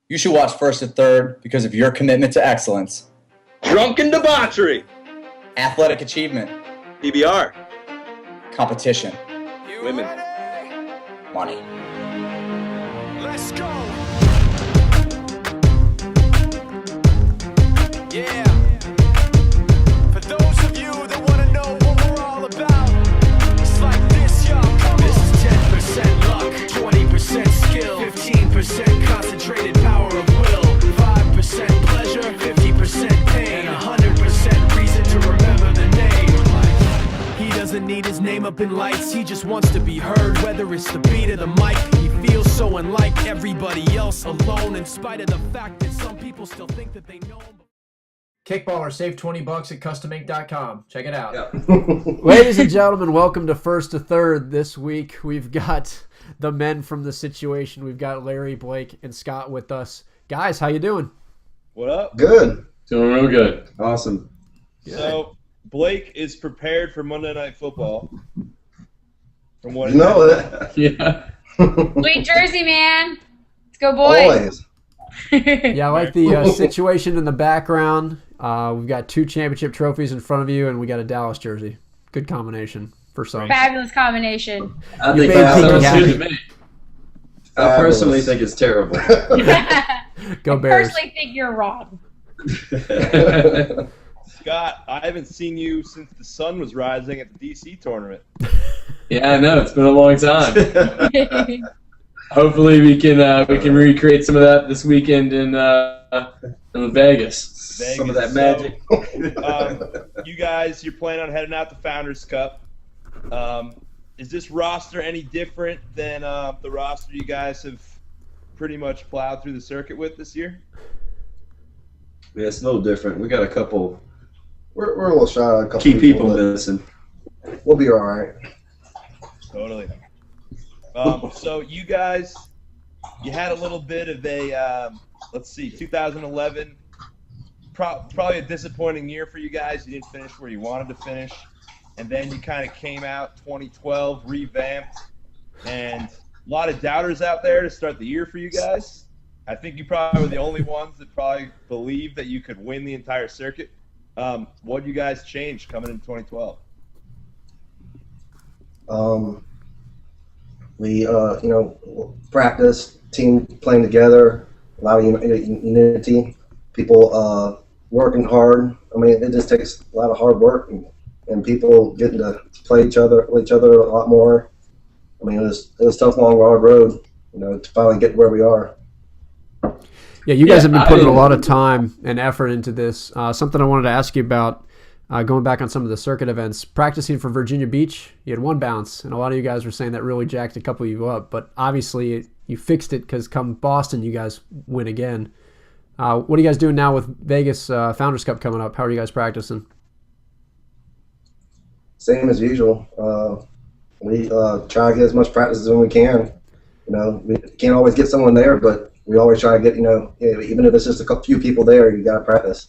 You should watch First to Third because of your commitment to excellence, Drunken debauchery. athletic achievement, PBR. competition, Women. money. Let's go. Yeah. For those of you that want to know what we're all about, it's like this, y'all. This is 10% luck, 20% skill, 15% concentrated power of will, 5% pleasure, 50% pain, and 100% reason to remember the name. He doesn't need his name up in lights, he just wants to be heard, whether it's the beat of the mic. He feels so unlike everybody else, alone, in spite of the fact that some people still think that they know him. Kickballer, save $20 at customink.com. Check it out. Yeah. Ladies and gentlemen, welcome to First to Third. This week we've got the men from the situation. We've got Larry, Blake, and Scott with us. Guys, how you doing? What up? Good. Doing real good. Awesome. So Blake is prepared for Monday Night Football. From what You know that. Yeah. Sweet Jersey, man. Let's go, boys. Always. Yeah, I like the situation in the background. We've got 2 championship trophies in front of you, and we got a Dallas jersey. Good combination for some. Fabulous combination. I You think made that's Pinky Sounds happy. good to me. I personally think it's terrible. Go I Bears. personally think you're wrong. Scott, I haven't seen you since the sun was rising at the DC tournament. Yeah, I know. It's been a long time. Hopefully we can recreate some of that this weekend in Vegas. Some of that magic. You guys, you're planning on heading out to Founders Cup. Is this roster any different than the roster you guys have pretty much plowed through the circuit with this year? Yeah, it's a little different. We got a couple We're a little shy on a couple key people but missing. We'll be all right. Totally. So you guys, you had a little bit of a, 2011, probably a disappointing year for you guys. You didn't finish where you wanted to finish. And then you kind of came out 2012, revamped, and a lot of doubters out there to start the year for you guys. I think you probably were the only ones that probably believed that you could win the entire circuit. What did you guys change coming in 2012? We practice, team playing together, a lot of unity, people working hard. I mean, it just takes a lot of hard work and people getting to play with each other a lot more. I mean, it was tough, long, hard road, to finally get where we are. Yeah, you guys have been putting a lot of time and effort into this. Something I wanted to ask you about, going back on some of the circuit events, practicing for Virginia Beach, you had 1 bounce, and a lot of you guys were saying that really jacked a couple of you up, but obviously you fixed it because come Boston, you guys win again. What are you guys doing now with Vegas Founders Cup coming up? How are you guys practicing? Same as usual. We try to get as much practice as we can. We can't always get someone there, but we always try to get, even if it's just a few people there, you got to practice.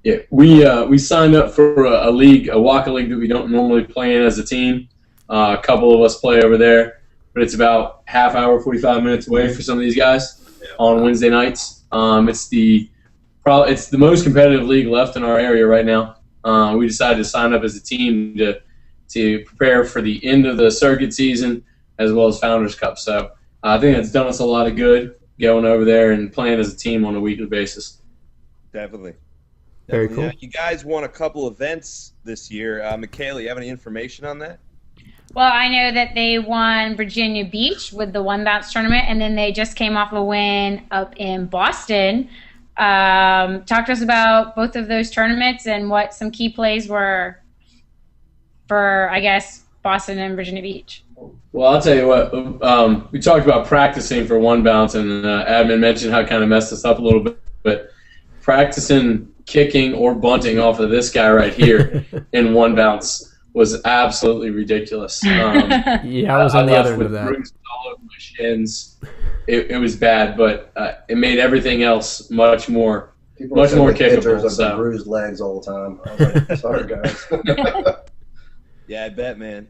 Yeah, we signed up for a league, a Waka league that we don't normally play in as a team. A couple of us play over there, but it's about half hour, 45 minutes away for some of these guys on Wednesday nights. It's the most competitive league left in our area right now. We decided to sign up as a team to prepare for the end of the circuit season as well as Founders Cup. So I think that's done us a lot of good going over there and playing as a team on a weekly basis. Definitely. Very cool. You guys won a couple events this year. Michaela, you have any information on that? Well, I know that they won Virginia Beach with the 1 bounce tournament, and then they just came off a win up in Boston. Talk to us about both of those tournaments and what some key plays were for, I guess, Boston and Virginia Beach. Well, I'll tell you what. We talked about practicing for 1 bounce, and Admin mentioned how it kind of messed us up a little bit. But practicing kicking or bunting off of this guy right here in 1 bounce was absolutely ridiculous. Yeah, I was on the other end of that. Bruises all over my shins. It was bad, but it made everything else much more kickable. Of the bruised legs all the time. I was like, sorry, guys. Yeah, I bet, man.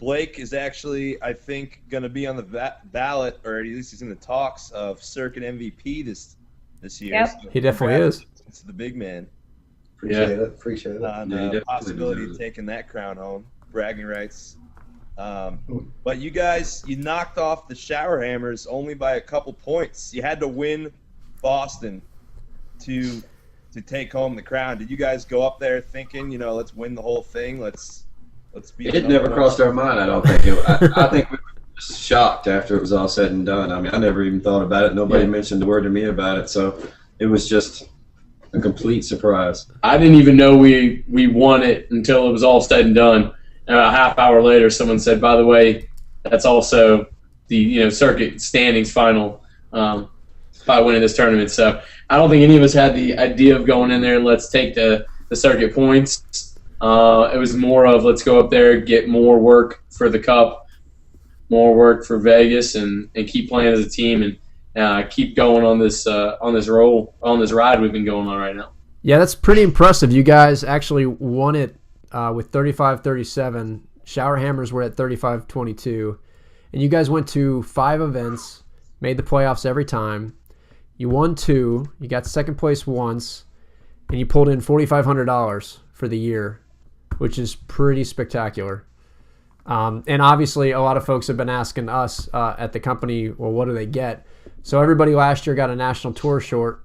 Blake is actually, I think, going to be on the ballot, or at least he's in the talks of circuit MVP this year. Yep. So He definitely is. It's the big man Appreciate it. Appreciate it. on Yeah, he the definitely possibility deserves of it. taking that crown home, bragging rights. But you guys, you knocked off the Shower Hammers only by a couple points. You had to win Boston to take home the crown. Did you guys go up there thinking, let's win the whole thing? Let's be. It never crossed our mind. I don't think. I think we were just shocked after it was all said and done. I mean, I never even thought about it. Nobody mentioned a word to me about it, so it was just a complete surprise. I didn't even know we won it until it was all said and done. And a half hour later, someone said, "By the way, that's also the circuit standings final by winning this tournament." So I don't think any of us had the idea of going in there and let's take the circuit points. It was more of let's go up there, get more work for the Cup, more work for Vegas, and keep playing as a team and keep going on this ride we've been going on right now. Yeah, that's pretty impressive. You guys actually won it with 35-37. Shower Hammers were at 35-22. And you guys went to 5 events, made the playoffs every time. You won 2. You got second place once. And you pulled in $4,500 for the year, which is pretty spectacular. And obviously, a lot of folks have been asking us at the company, well, what do they get? So everybody last year got a National Tour shirt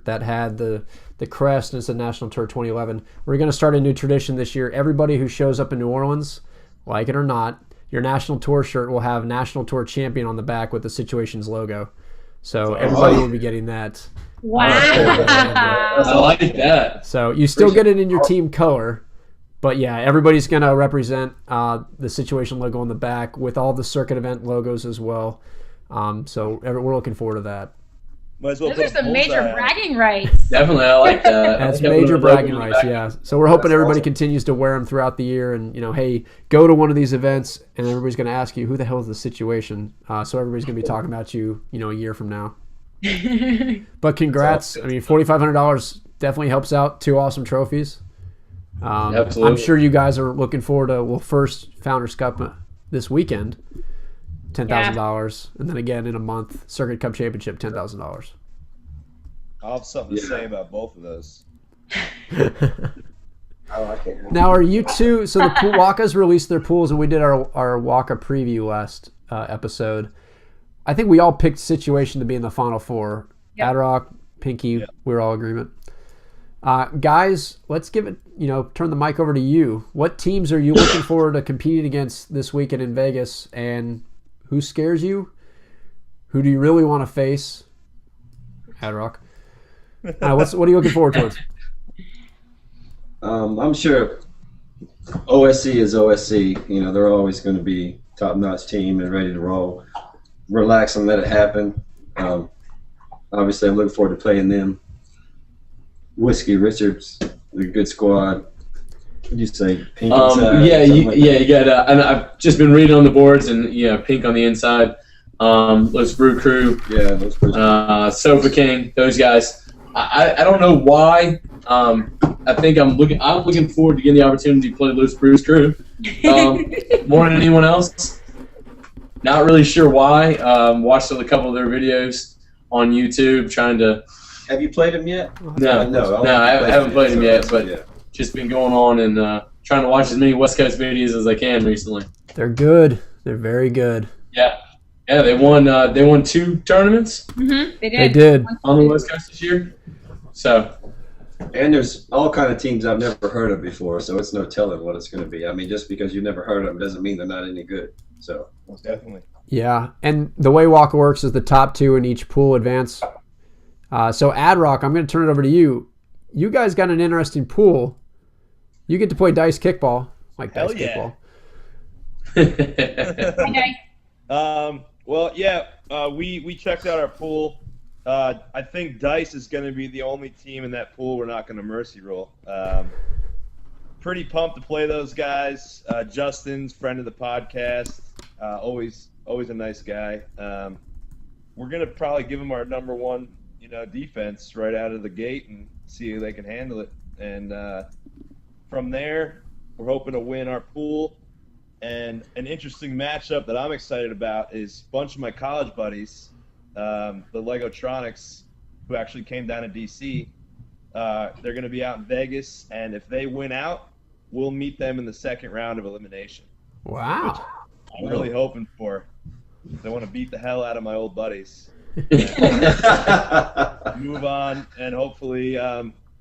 that had the crest and it said National Tour 2011. We're going to start a new tradition this year. Everybody who shows up in New Orleans, like it or not, your National Tour shirt will have National Tour Champion on the back with the Situations logo. So everybody will be getting that. Wow. I like that. So you still get it in your team color. But yeah, everybody's going to represent the Situation logo on the back with all the circuit event logos as well. So we're looking forward to that. Might as well Those are put a some major bullseye on. bragging rights. Definitely, I like that. That's Definitely major the bragging logo on the rights, back. yeah. So we're hoping That's everybody awesome. continues to wear them throughout the year, and hey, go to one of these events, and everybody's going to ask you who the hell is the Situation. So everybody's going to be talking about you, a year from now. But congrats! I mean, $4,500 definitely helps out. 2 awesome trophies. Absolutely. I'm sure you guys are looking forward to first Founders Cup this weekend, $10,000, and then again in a month, Circuit Cup Championship, $10,000. I'll have something to say about both of those. Oh, I can't. Now, are you two? So the pool Wakas released their pools, and we did our Waka preview last episode. I think we all picked Situation to be in the Final Four. Yep. Adrock, Pinky, we were all in agreement. Guys, let's give it. Turn the mic over to you. What teams are you looking forward to competing against this weekend in Vegas, and who scares you? Who do you really want to face? Adrock. What are you looking forward towards? I'm sure OSC is OSC. They're always going to be top-notch team and ready to roll. Relax and let it happen. Obviously, I'm looking forward to playing them. Whiskey Richards, they're a good squad. What do you say? Pink inside, You got. And I've just been reading on the boards, and Pink on the inside. Let's Brew Crew. Yeah, those first. Sofa King, those guys. I don't know why. I think I'm looking forward to getting the opportunity to play Loose Brews Crew more than anyone else. Not really sure why. Watched a couple of their videos on YouTube, trying to. Have you played them yet? No, I haven't played them yet, but yeah. just been going on and trying to watch as many West Coast videos as I can recently. They're good. They're very good. Yeah, they won 2 tournaments Mm-hmm. They did. on the West Coast this year. So. And there's all kind of teams I've never heard of before, so it's no telling what it's going to be. I mean, just because you've never heard of them doesn't mean they're not any good. So Most definitely. Yeah, and the way Waka works is the top 2 in each pool advance. So Adrock, I'm going to turn it over to you. You guys got an interesting pool. You get to play dice kickball, like Hell dice yeah. kickball. Okay. Well, yeah, we checked out our pool. I think Dice is going to be the only team in that pool we're not going to mercy roll. Pretty pumped to play those guys. Justin's friend of the podcast, always a nice guy. We're going to probably give him our number 1, defense right out of the gate and see if they can handle it. And from there, we're hoping to win our pool And an interesting matchup that I'm excited about is a bunch of my college buddies, the Legotronics, who actually came down to DC. They're going to be out in Vegas, and if they win out, we'll meet them in the second round of elimination. Wow. I'm really hoping for. They want to beat the hell out of my old buddies. Move on, and hopefully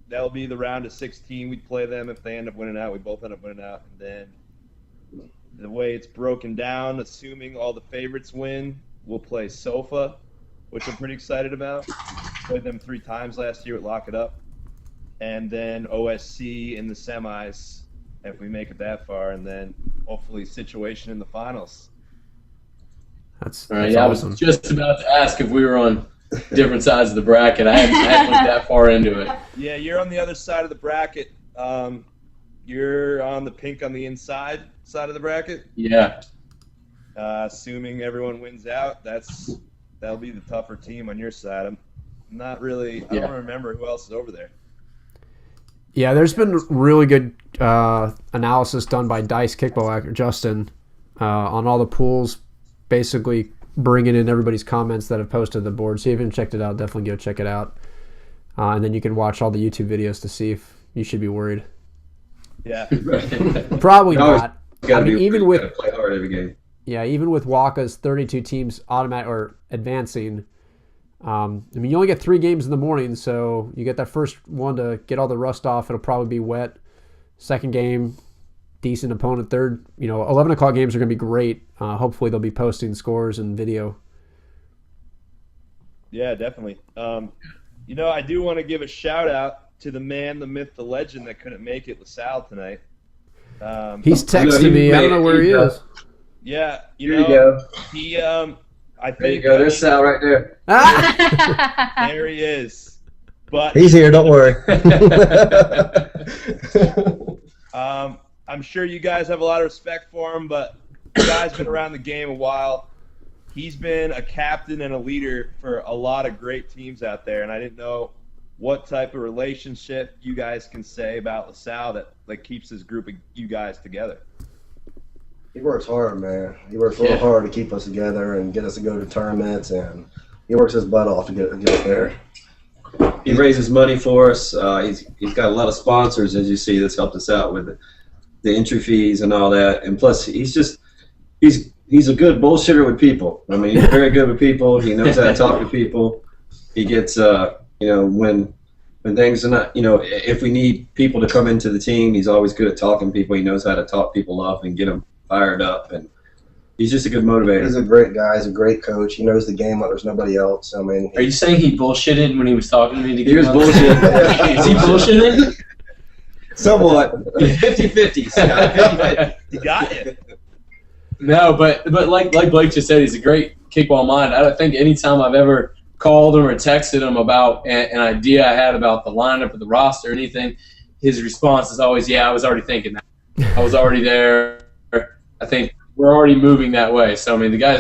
that'll be the round of 16. We play them. If they end up winning out, we both end up winning out. And then the way it's broken down, assuming all the favorites win, we'll play Sofa, which I'm pretty excited about. Played them 3 times last year at Lock It Up. And then OSC in the semis, if we make it that far, and then hopefully Situation in the finals. That's All right, that's yeah, awesome. I was just about to ask if we were on different sides of the bracket. I hadn't looked that far into it. Yeah, you're on the other side of the bracket. You're on the pink on the inside side of the bracket. Yeah. Assuming everyone wins out, that'll be the tougher team on your side. I'm not really. I don't remember who else is over there. Yeah, there's been really good analysis done by Dice Kickball actor Justin on all the pools, basically bringing in everybody's comments that have posted the board. So if you haven't checked it out, definitely go check it out. And then you can watch all the YouTube videos to see if you should be worried. Yeah. Probably not. Gotta I mean, be gotta play hard every game. Yeah, even with Waka's 32 teams automatic or advancing, I mean, you only get 3 games in the morning, so you get that first one to get all the rust off. It'll probably be wet. Second game, decent opponent. Third, 11 o'clock games are going to be great. Hopefully they'll be posting scores and video. Yeah, definitely. I do want to give a shout out to the man, the myth, the legend that couldn't make it, LaSalle, tonight. He's texting me. I don't know where he is. Yeah, Here you go. He, I think. There you go. There's Sal right there. There he is. But He's here. Don't worry. I'm sure you guys have a lot of respect for him, but the guy's been around the game a while. He's been a captain and a leader for a lot of great teams out there, and I didn't know what type of relationship you guys can say about LaSalle that keeps this group of you guys together. He works hard, man. He works real hard to keep us together and get us to go to tournaments, and he works his butt off to get us there. He raises money for us. He's got a lot of sponsors, as you see, that's helped us out with the entry fees and all that. And plus, he's a good bullshitter with people. I mean, he's very good with people. He knows how to talk to people. He gets, when things are not, if we need people to come into the team, he's always good at talking to people. He knows how to talk people up and get them fired up, and he's just a good motivator. He's a great guy. He's a great coach. He knows the game like there's nobody else. I mean, Are you saying he bullshitted when he was talking to me? He was bullshit. Is he bullshitting? Somewhat. 50-50, Scott. 50-50. He got you. No, but like Blake just said, he's a great kickball mind. I don't think any time I've ever called him or texted him about an idea I had about the lineup or the roster or anything, his response is always, "Yeah, I was already thinking that. I was already there. I think we're already moving that way." So I mean, the guy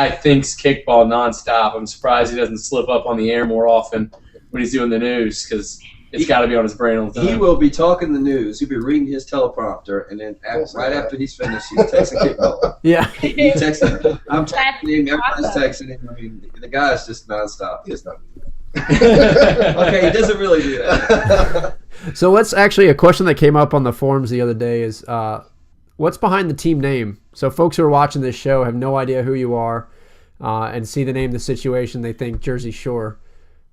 thinks kickball nonstop. I'm surprised he doesn't slip up on the air more often when he's doing the news, because it's got to be on his brain all the time. He will be talking the news. He'll be reading his teleprompter, and then right after he's finished, he's texting kickball. Yeah. He texting. I'm texting him. Everyone's texting him. I mean, the guy's just nonstop. He's not. Okay, he doesn't really do that. So let's actually, a question that came up on the forums the other day is, what's behind the team name? So folks who are watching this show have no idea who you are, and see the name, the situation, they think Jersey Shore.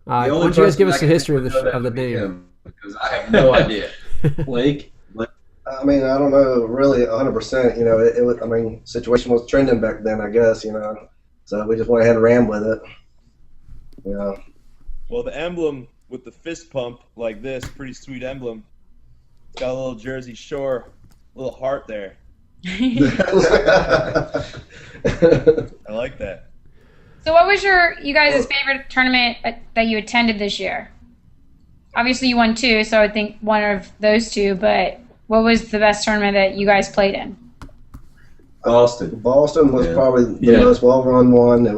Why don't you guys give us the history of the name? Because I have no idea. Blake? I mean, I don't know really 100%. It was. I mean, situation was trending back then, I guess. So we just went ahead and ran with it. Well, the emblem with the fist pump like this, pretty sweet emblem. It's got a little Jersey Shore, little heart there. I like that. So what was you guys' favorite tournament that you attended this year? Obviously you won 2, so I would think one of those 2, but what was the best tournament that you guys played in? Boston. Boston was probably the most well-run one.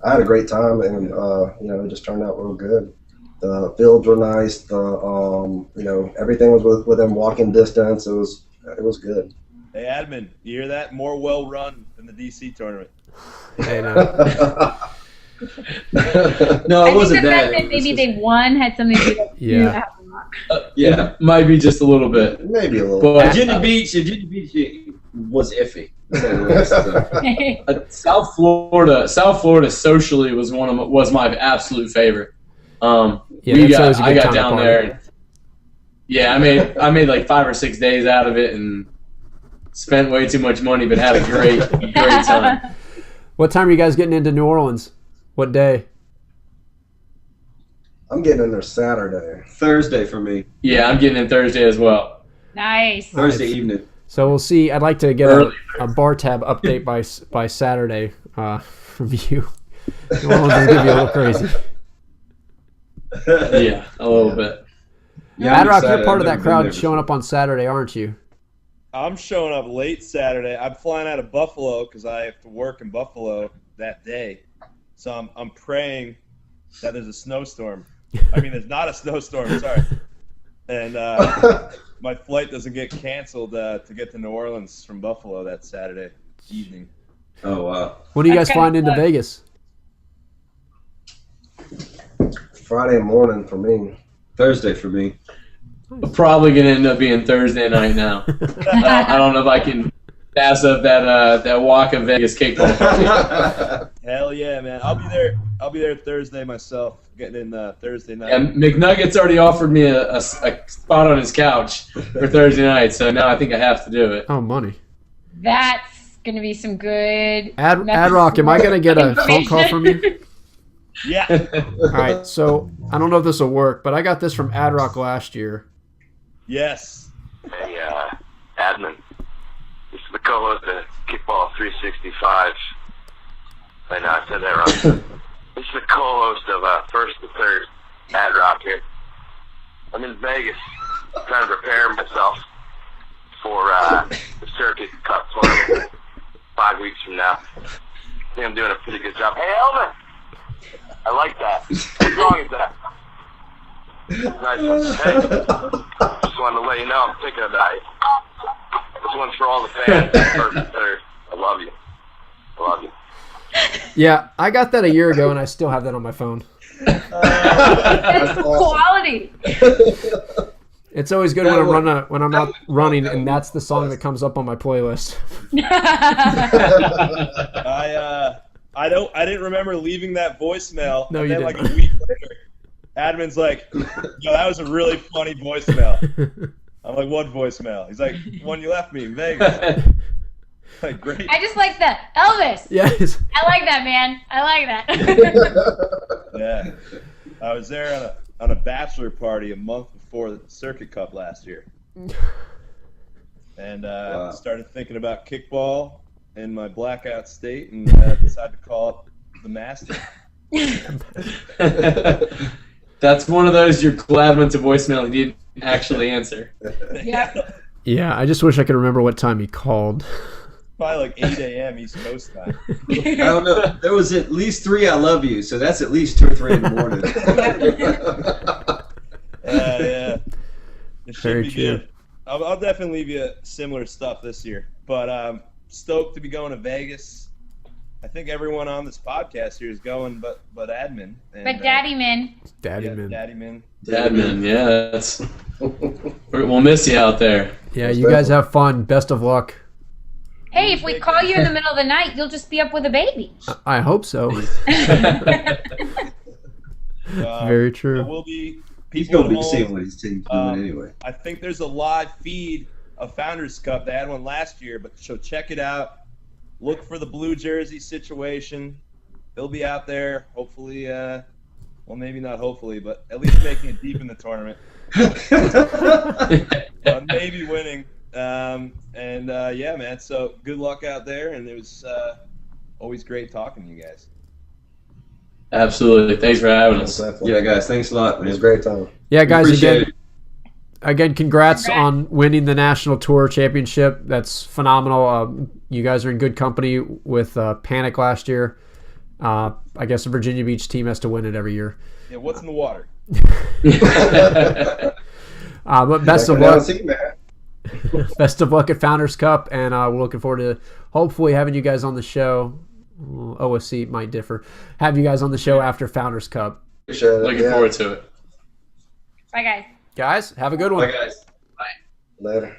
I had a great time, and it just turned out real good. The fields were nice. Everything was within walking distance. It was good. Hey, admin, you hear that? More well run than the DC tournament. Hey, no. No, I it wasn't think the that. fact that maybe they won had something to do with you Yeah. having luck. Yeah. Might be just a little bit. Maybe a little. But Virginia Beach was iffy. South Florida socially was my absolute favorite. Yeah, that's always a good I got time to down party. there. And, yeah, I made like 5 or 6 days out of it and spent way too much money, but had a great time. What time are you guys getting into New Orleans? What day? I'm getting in there Saturday. Thursday for me. Yeah, I'm getting in Thursday as well. Nice. Thursday evening. So we'll see. I'd like to get a bar tab update by Saturday from you. New Orleans is gonna be a little crazy. Yeah, a little bit. Yeah, I'm Adrock, excited. you're part of I've that never been crowd there showing up on Saturday, aren't you? I'm showing up late Saturday. I'm flying out of Buffalo because I have to work in Buffalo that day. So I'm praying that there's a snowstorm. I mean, there's not a snowstorm, sorry. And my flight doesn't get canceled to get to New Orleans from Buffalo that Saturday evening. Oh, wow. When are you guys Okay. flying into Vegas? Friday morning for me. Been for me. Probably gonna end up being Thursday night now. I don't know if I can pass up that walk of Vegas kickball party. Hell yeah, man! I'll be there Thursday myself, getting in Thursday night. And McNuggets already offered me a spot on his couch for Thursday night, so now I think I have to do it. Oh, money. That's going to be some good. Adrock, am I gonna get a phone call from you? Yeah. All right. So I don't know if this will work, but I got this from Adrock last year. Yes. Hey, admin. This is the co-host of Kickball 365. I know, I said that wrong. This is the co-host of First2Third, Adrock here. I'm in Vegas, trying to prepare myself for the Circuit Cup tournament 5 weeks from now. I think I'm doing a pretty good job. Hey, Elvin! I like that. What song is that? Nice one. Hey, just wanted to let you know I'm thinking about you. This one's for all the fans. First2Third. I love you. I love you. Yeah, I got that a year ago, and I still have that on my phone. That's quality. It's always good when I'm not running, and that's the song that comes up on my playlist. I didn't remember leaving that voicemail. No, and you then, didn't. like a week later, admin's like, "Yo, that was a really funny voicemail." I'm like, "What voicemail?" He's like, "One you left me in Vegas." Like, great. I just like that. Elvis. Yes. I like that, man. I like that. Yeah, I was there on a bachelor party a month before the Circuit Cup last year, and Wow. started thinking about kickball in my blackout state, and decided to call it the Master. That's one of those you're glad went to voicemail and you didn't actually answer. Yep. Yeah, I just wish I could remember what time he called. Probably like 8 a.m. East Coast time. I don't know. There was at least 3 I love you, so that's at least 2 or 3 in the morning. Yeah. It should Very be true. good. I'll definitely leave you similar stuff this year. But stoked to be going to Vegas. I think everyone on this podcast here is going, but admin. And, But Daddy Man. Daddy yeah, man. Daddy Min. Admin, yeah, that's. We'll miss you out there. Yeah, you guys have fun. Best of luck. Hey, if we call you in the middle of the night, you'll just be up with a baby. I hope so. Very true. There will be He's people going to at be home. seeing what his team's doing anyway. I think there's a live feed of Founders Cup. They had one last year, but so check it out. Look for the blue jersey situation. They'll be out there, hopefully. Well, maybe not hopefully, but at least making it deep in the tournament. Maybe winning. Yeah, man. So good luck out there, and it was always great talking to you guys. Absolutely. Thanks for having us. Yeah, guys, thanks a lot, It was a man. great time. Yeah, guys, Appreciate again, congrats on winning the National Tour Championship. That's phenomenal. You guys are in good company with Panic last year. I guess the Virginia Beach team has to win it every year. Yeah, what's in the water? But best of Check it out, luck. see, man. Best of luck at Founders Cup, and we're looking forward to hopefully having you guys on the show. OSC might differ. Have you guys on the show after Founders Cup. Appreciate it. Looking forward to it. Bye, guys. Guys, have a good one. Bye, guys. Later.